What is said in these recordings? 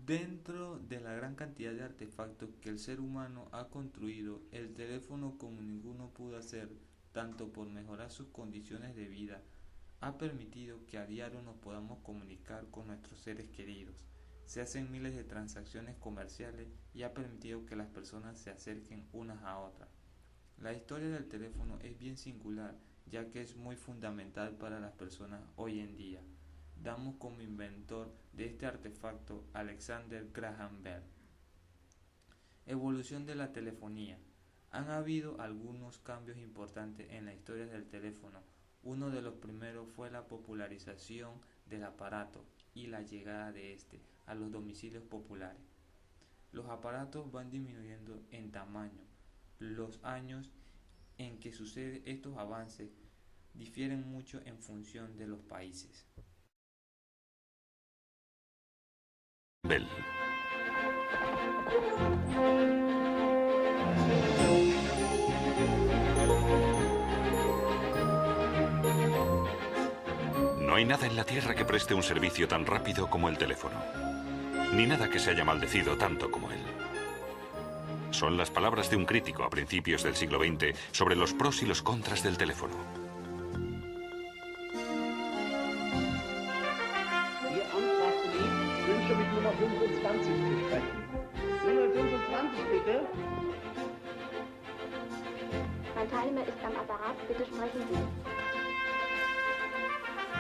Dentro de la gran cantidad de artefactos que el ser humano ha construido, el teléfono, como ninguno pudo hacer, tanto por mejorar sus condiciones de vida, ha permitido que a diario nos podamos comunicar con nuestros seres queridos. Se hacen miles de transacciones comerciales y ha permitido que las personas se acerquen unas a otras. La historia del teléfono es bien singular, ya que es muy fundamental para las personas hoy en día. Damos como inventor de este artefacto Alexander Graham Bell. Evolución de la telefonía. Han habido algunos cambios importantes en la historia del teléfono. Uno de los primeros fue la popularización del aparato y la llegada de este a los domicilios populares. Los aparatos van disminuyendo en tamaño. Los años en que suceden estos avances difieren mucho en función de los países. Bell. No hay nada en la Tierra que preste un servicio tan rápido como el teléfono, ni nada que se haya maldecido tanto como él. Son las palabras de un crítico a principios del siglo XX sobre los pros y los contras del teléfono.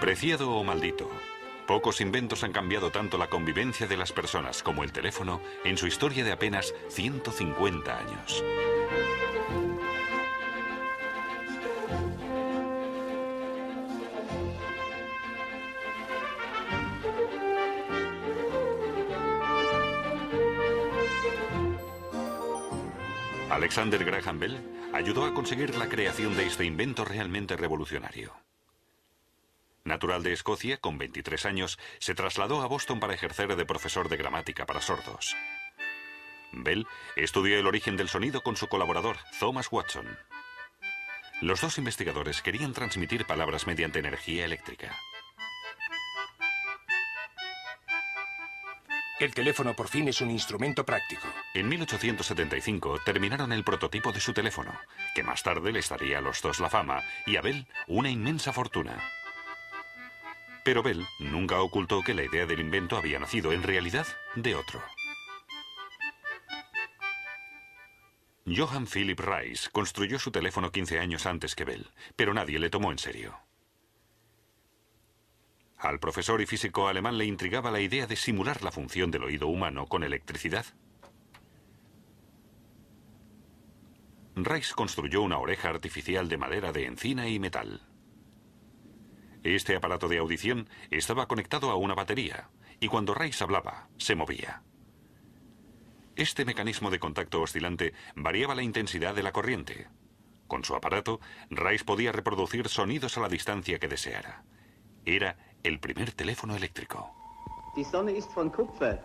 Preciado o maldito, pocos inventos han cambiado tanto la convivencia de las personas como el teléfono en su historia de apenas 150 años. Alexander Graham Bell ayudó a conseguir la creación de este invento realmente revolucionario. Natural de Escocia, con 23 años, se trasladó a Boston para ejercer de profesor de gramática para sordos. Bell estudió el origen del sonido con su colaborador, Thomas Watson. Los dos investigadores querían transmitir palabras mediante energía eléctrica. El teléfono por fin es un instrumento práctico. En 1875 terminaron el prototipo de su teléfono, que más tarde les daría a los dos la fama y a Bell una inmensa fortuna. Pero Bell nunca ocultó que la idea del invento había nacido, en realidad, de otro. Johann Philipp Reis construyó su teléfono 15 años antes que Bell, pero nadie le tomó en serio. Al profesor y físico alemán le intrigaba la idea de simular la función del oído humano con electricidad. Reis construyó una oreja artificial de madera de encina y metal. Este aparato de audición estaba conectado a una batería, y cuando Reis hablaba, se movía. Este mecanismo de contacto oscilante variaba la intensidad de la corriente. Con su aparato, Reis podía reproducir sonidos a la distancia que deseara. Era el primer teléfono eléctrico. Die Sonne ist von Kupfer.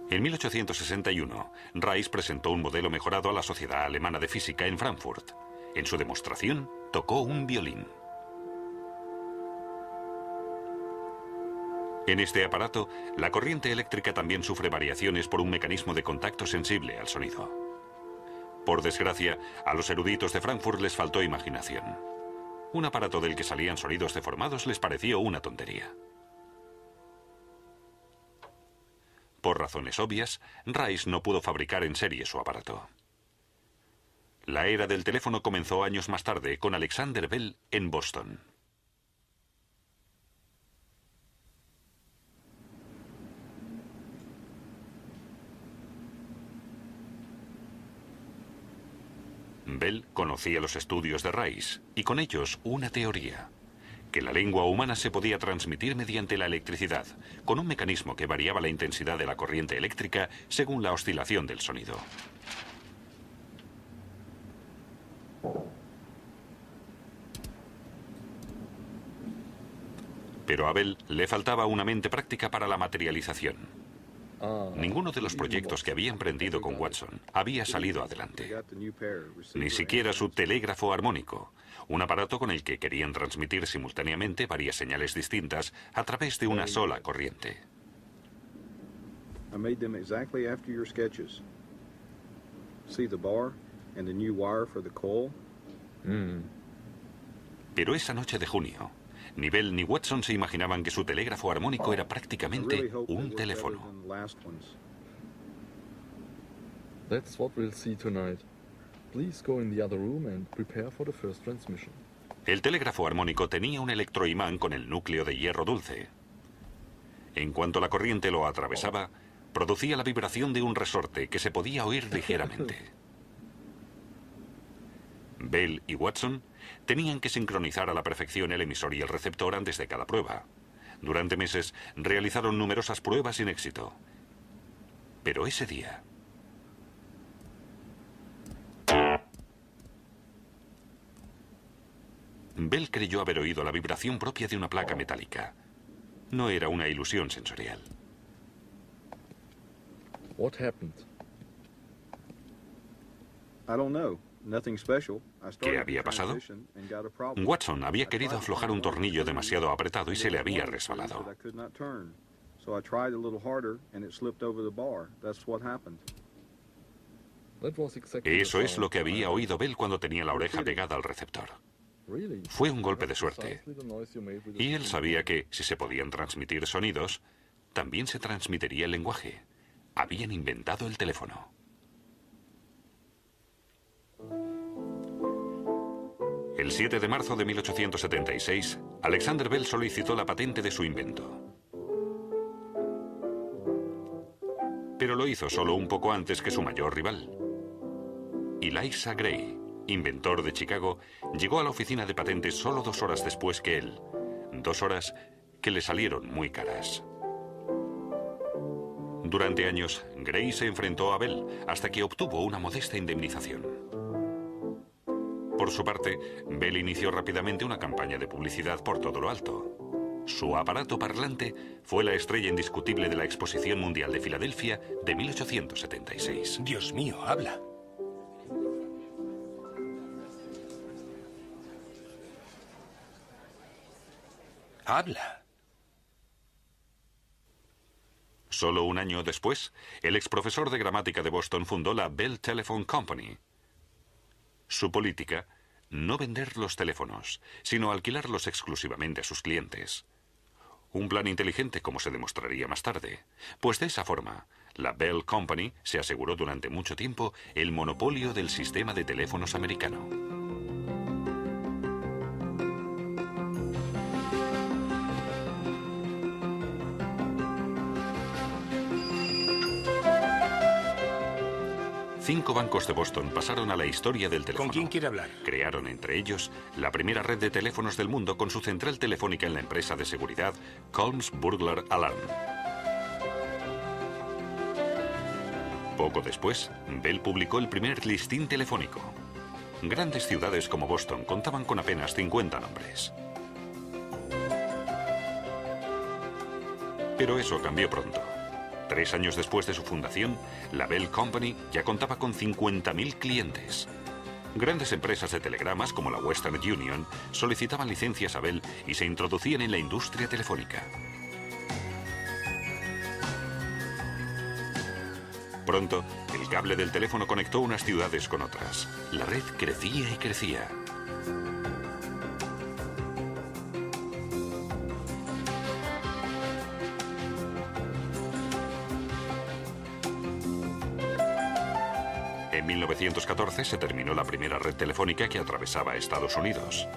En 1861, Reis presentó un modelo mejorado a la Sociedad Alemana de Física en Frankfurt. En su demostración, tocó un violín. En este aparato, la corriente eléctrica también sufre variaciones por un mecanismo de contacto sensible al sonido. Por desgracia, a los eruditos de Frankfurt les faltó imaginación. Un aparato del que salían sonidos deformados les pareció una tontería. Por razones obvias, Reis no pudo fabricar en serie su aparato. La era del teléfono comenzó años más tarde con Alexander Bell en Boston. Bell conocía los estudios de Reis y con ellos una teoría: que la lengua humana se podía transmitir mediante la electricidad, con un mecanismo que variaba la intensidad de la corriente eléctrica según la oscilación del sonido. Pero a Bell le faltaba una mente práctica para la materialización. Ninguno de los proyectos que había emprendido con Watson había salido adelante. Ni siquiera su telégrafo armónico, un aparato con el que querían transmitir simultáneamente varias señales distintas a través de una sola corriente. I made them exactly after your sketches. See the bar and the new wire for the coil? Pero esa noche de junio, ni Bell ni Watson se imaginaban que su telégrafo armónico era I prácticamente really hope they un work better teléfono. than the last ones. That's what we'll see tonight. Please go in the other room and prepare for the first transmission. El telégrafo armónico tenía un electroimán con el núcleo de hierro dulce. En cuanto la corriente lo atravesaba, producía la vibración de un resorte que se podía oír ligeramente. Bell y Watson tenían que sincronizar a la perfección el emisor y el receptor antes de cada prueba. Durante meses realizaron numerosas pruebas sin éxito. Pero ese día... Bell creyó haber oído la vibración propia de una placa metálica. No era una ilusión sensorial. What happened? I don't know. Nothing special. I started ¿Qué había the pasado? transition and got a problem. Watson había querido aflojar un tornillo demasiado apretado y se le había resbalado. I could not turn. So I tried a little harder and it slipped over the bar. That's what happened. That was exactly Eso the es lo que sound. había oído Bell cuando tenía la oreja pegada al receptor. Really? Fue un golpe de That's suerte. precisely the noise you made with the Y él speaker. sabía que, si se podían transmitir sonidos, también se transmitiría el lenguaje. Habían inventado el teléfono. El 7 de marzo de 1876, Alexander Bell solicitó la patente de su invento. Pero lo hizo solo un poco antes que su mayor rival. Eliza Gray, inventor de Chicago, llegó a la oficina de patentes solo 2 horas después que él. 2 horas que le salieron muy caras. Durante años, Gray se enfrentó a Bell hasta que obtuvo una modesta indemnización. Por su parte, Bell inició rápidamente una campaña de publicidad por todo lo alto. Su aparato parlante fue la estrella indiscutible de la Exposición Mundial de Filadelfia de 1876. Dios mío, habla. Habla. Solo un año después, el exprofesor de gramática de Boston fundó la Bell Telephone Company. Su política, no vender los teléfonos, sino alquilarlos exclusivamente a sus clientes. Un plan inteligente, como se demostraría más tarde, pues de esa forma, la Bell Company se aseguró durante mucho tiempo el monopolio del sistema de teléfonos americano. Cinco bancos de Boston pasaron a la historia del teléfono. ¿Con quién quiere hablar? Crearon entre ellos la primera red de teléfonos del mundo con su central telefónica en la empresa de seguridad Colms Burglar Alarm. Poco después, Bell publicó el primer listín telefónico. Grandes ciudades como Boston contaban con apenas 50 nombres. Pero eso cambió pronto. 3 años después de su fundación, la Bell Company ya contaba con 50.000 clientes. Grandes empresas de telegramas como la Western Union solicitaban licencias a Bell y se introducían en la industria telefónica. Pronto, el cable del teléfono conectó unas ciudades con otras. La red crecía y crecía. En 1914 se terminó la primera red telefónica que atravesaba Estados Unidos.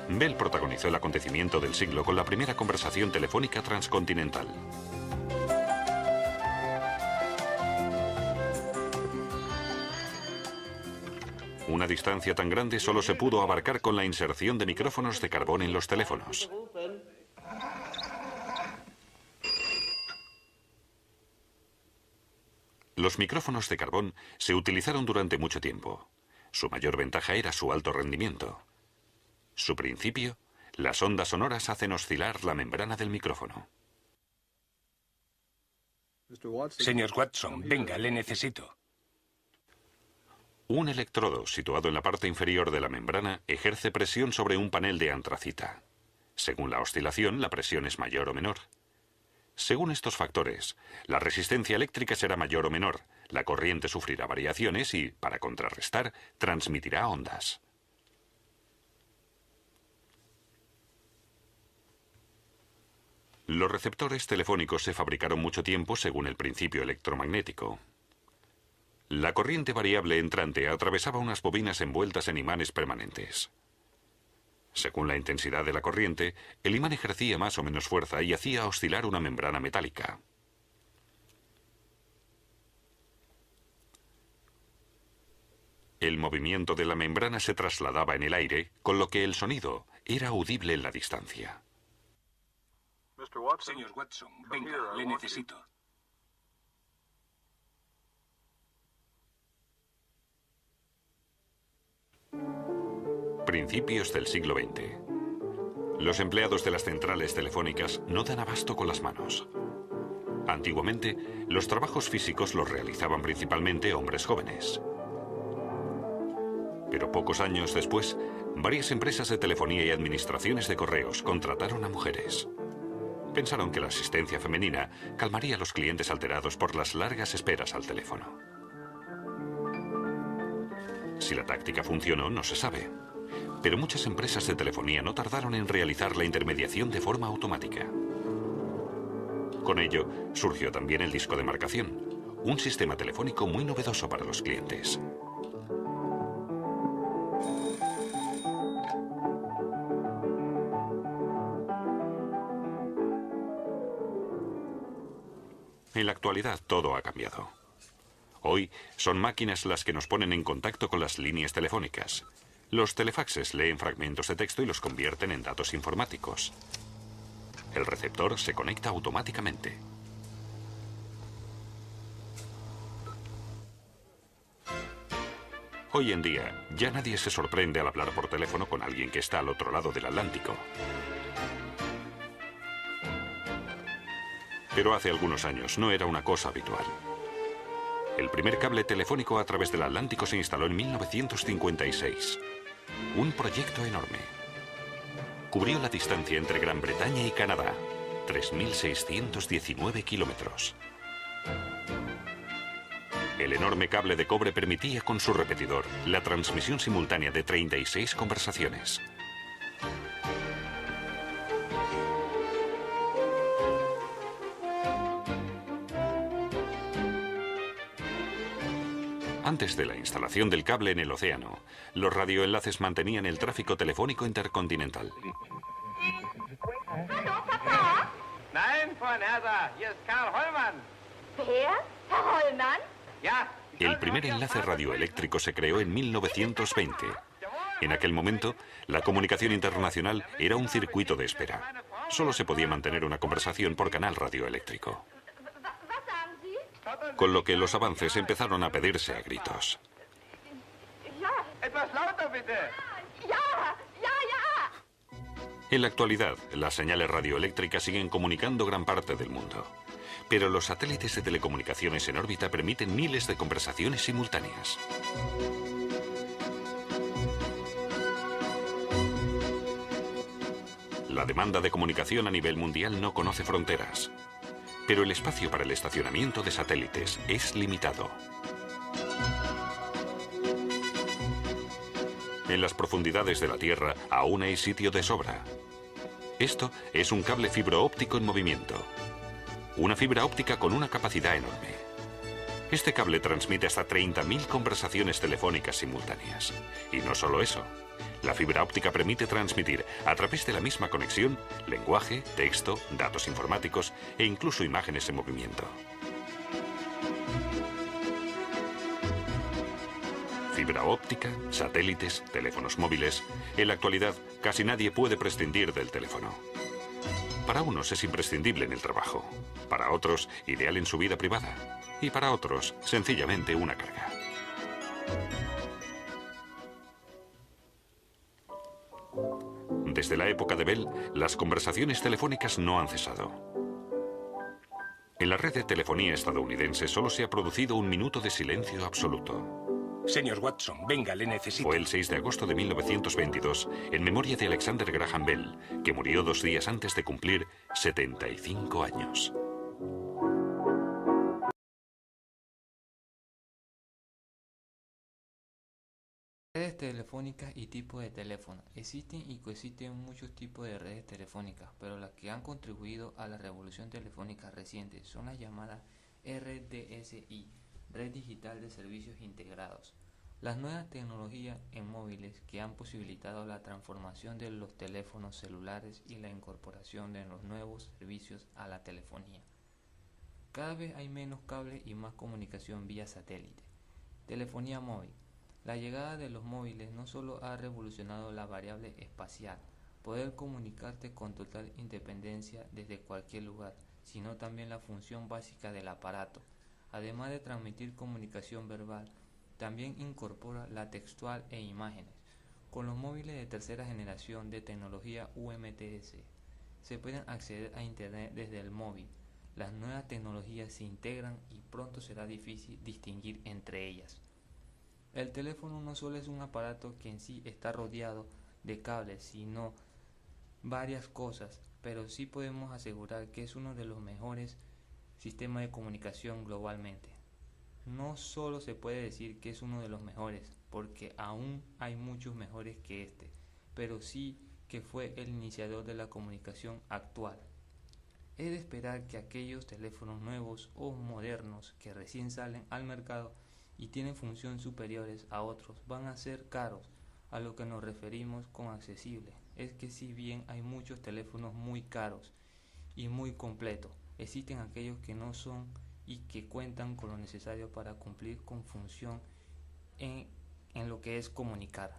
Bell protagonizó el acontecimiento del siglo con la primera conversación telefónica transcontinental. Una distancia tan grande solo se pudo abarcar con la inserción de micrófonos de carbón en los teléfonos. Los micrófonos de carbón se utilizaron durante mucho tiempo. Su mayor ventaja era su alto rendimiento. Su principio, las ondas sonoras hacen oscilar la membrana del micrófono. Señor Watson, venga, le necesito. Un electrodo situado en la parte inferior de la membrana ejerce presión sobre un panel de antracita. Según la oscilación, la presión es mayor o menor. Según estos factores, la resistencia eléctrica será mayor o menor, la corriente sufrirá variaciones y, para contrarrestar, transmitirá ondas. Los receptores telefónicos se fabricaron mucho tiempo según el principio electromagnético. La corriente variable entrante atravesaba unas bobinas envueltas en imanes permanentes. Según la intensidad de la corriente, el imán ejercía más o menos fuerza y hacía oscilar una membrana metálica. El movimiento de la membrana se trasladaba en el aire, con lo que el sonido era audible en la distancia. Señor Watson, venga, le necesito. Principios del siglo XX. Los empleados de las centrales telefónicas no dan abasto con las manos. Antiguamente, los trabajos físicos los realizaban principalmente hombres jóvenes. Pero pocos años después, varias empresas de telefonía y administraciones de correos contrataron a mujeres. Pensaron que la asistencia femenina calmaría a los clientes alterados por las largas esperas al teléfono. Si la táctica funcionó, no se sabe. Pero muchas empresas de telefonía no tardaron en realizar la intermediación de forma automática. Con ello, surgió también el disco de marcación, un sistema telefónico muy novedoso para los clientes. En la actualidad todo ha cambiado. Hoy son máquinas las que nos ponen en contacto con las líneas telefónicas. Los telefaxes leen fragmentos de texto y los convierten en datos informáticos. El receptor se conecta automáticamente. Hoy en día, ya nadie se sorprende al hablar por teléfono con alguien que está al otro lado del Atlántico. Pero hace algunos años no era una cosa habitual. El primer cable telefónico a través del Atlántico se instaló en 1956. Un proyecto enorme. Cubrió la distancia entre Gran Bretaña y Canadá, 3.619 kilómetros. El enorme cable de cobre permitía con su repetidor la transmisión simultánea de 36 conversaciones. Antes de la instalación del cable en el océano, los radioenlaces mantenían el tráfico telefónico intercontinental. Hallo, Papa. Nein, Frau Nerser, hier ist Karl Hollmann. Wer? Herr Hollmann? Ja. El primer enlace radioeléctrico se creó en 1920. En aquel momento, la comunicación internacional era un circuito de espera. Solo se podía mantener una conversación por canal radioeléctrico. Was sagen Sie? Con lo que los avances empezaron a pedirse a gritos. Ja, Etwas lauter bitte. ja, ja, ja. En la actualidad, las señales radioeléctricas siguen comunicando gran parte del mundo. Pero los satélites de telecomunicaciones en órbita permiten miles de conversaciones simultáneas. La demanda de comunicación a nivel mundial no conoce fronteras. Pero el espacio para el estacionamiento de satélites es limitado. En las profundidades de la Tierra aún hay sitio de sobra. Esto es un cable fibro óptico en movimiento. Una fibra óptica con una capacidad enorme. Este cable transmite hasta 30.000 conversaciones telefónicas simultáneas. Y no solo eso. La fibra óptica permite transmitir, a través de la misma conexión, lenguaje, texto, datos informáticos e incluso imágenes en movimiento. Fibra óptica, satélites, teléfonos móviles. En la actualidad, casi nadie puede prescindir del teléfono. Para unos es imprescindible en el trabajo, para otros ideal en su vida privada y para otros sencillamente una carga. Desde la época de Bell, las conversaciones telefónicas no han cesado. En la red de telefonía estadounidense solo se ha producido un minuto de silencio absoluto. Señor Watson, venga, le necesito. Fue el 6 de agosto de 1922, en memoria de Alexander Graham Bell, que murió 2 días antes de cumplir 75 años. Redes telefónicas y tipos de teléfono. Existen y coexisten muchos tipos de redes telefónicas, pero las que han contribuido a la revolución telefónica reciente son las llamadas RDSI, Red Digital de Servicios Integrados. Las nuevas tecnologías en móviles que han posibilitado la transformación de los teléfonos celulares y la incorporación de los nuevos servicios a la telefonía. Cada vez hay menos cables y más comunicación vía satélite. Telefonía móvil. La llegada de los móviles no solo ha revolucionado la variable espacial, poder comunicarte con total independencia desde cualquier lugar, sino también la función básica del aparato. Además de transmitir comunicación verbal, también incorpora la textual e imágenes. Con los móviles de tercera generación de tecnología UMTS, se pueden acceder a Internet desde el móvil. Las nuevas tecnologías se integran y pronto será difícil distinguir entre ellas. El teléfono no solo es un aparato que en sí está rodeado de cables, sino varias cosas, pero sí podemos asegurar que es uno de los mejores sistemas de comunicación globalmente. No solo se puede decir que es uno de los mejores, porque aún hay muchos mejores que este, pero sí que fue el iniciador de la comunicación actual. Es de esperar que aquellos teléfonos nuevos o modernos que recién salen al mercado y tienen funciones superiores a otros van a ser caros. A lo que nos referimos con accesible es que si bien hay muchos teléfonos muy caros y muy completos, existen aquellos que no son y que cuentan con lo necesario para cumplir con función en lo que es comunicar.